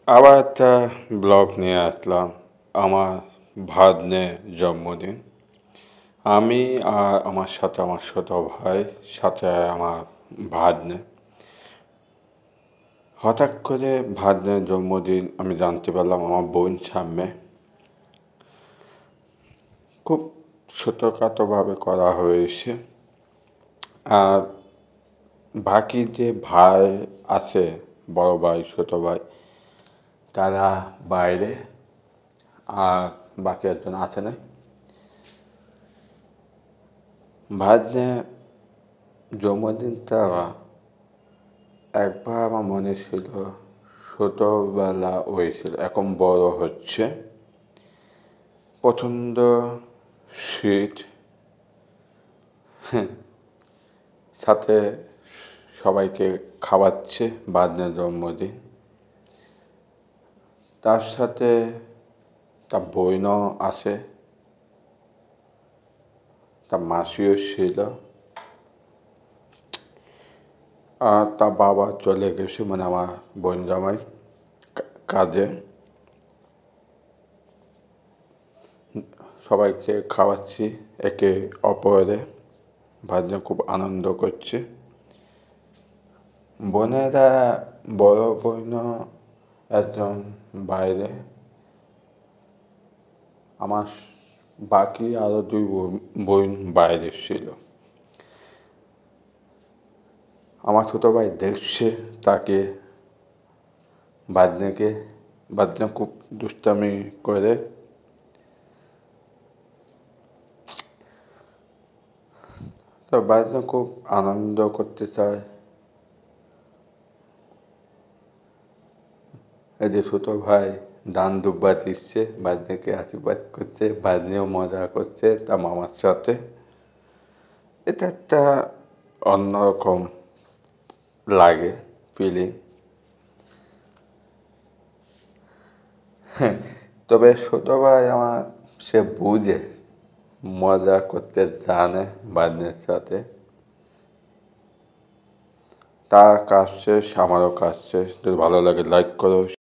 আবার একটা ব্লগ নিয়ে আসলাম আমার ভাগ্নের জন্মদিন। আমি আর আমার সাথে আমার ছোট ভাই, সাথে আমার ভাগ্নে। হঠাৎ করে ভাগ্নের জন্মদিন আমি জানতে পারলাম আমার বোন সামনে। খুব ছোটোখাটোভাবে করা হয়েছে। আর বাকি যে ভাই আছে, বড় ভাই ছোট ভাই, তারা বাইরে, আর বাকি একজন আছে না। ভাগ্নের জন্মদিনটা একবার আমার মনে ছিল ছোটোবেলা হয়েছিল, এখন বড় হচ্ছে। প্রচণ্ড শীত, সাথে সবাইকে খাওয়াচ্ছে ভাগ্নের জন্মদিন। তার সাথে তার বোনও আসে, তার মাসিও ছিল, আর তার বাবা চলে গেছে, মানে আমার বোন জামাই কাজে। সবাইকে খাওয়াচ্ছি একে অপরে, ভাগ্নে খুব আনন্দ করছে। বোনেরা, বড় বোনও একজন বাইরে, আমার বাকি আরও দুই বোন বাইরে ছিল। আমার ছোটো ভাই দেখছে তাকে, ভাগ্নেকে। ভাগ্নে খুব দুষ্টামি করে। তো ভাগ্নে খুব আনন্দ করতে চায়। এই যে ছোটো ভাই দান দুব্বা দিচ্ছে, ভাগ্নেকে আশীর্বাদ করছে, ভাগ্নেও মজা করছে তার মামার সাথে। এটা একটা অন্যরকম লাগে ফিলিং। তবে ছোটো ভাই আমার, সে বুঝে, মজা করতে জানে ভাগ্নের সাথে। তার কাজ শেষ, আমারও কাজ শেষ। যদি ভালো লাগে লাইক করো।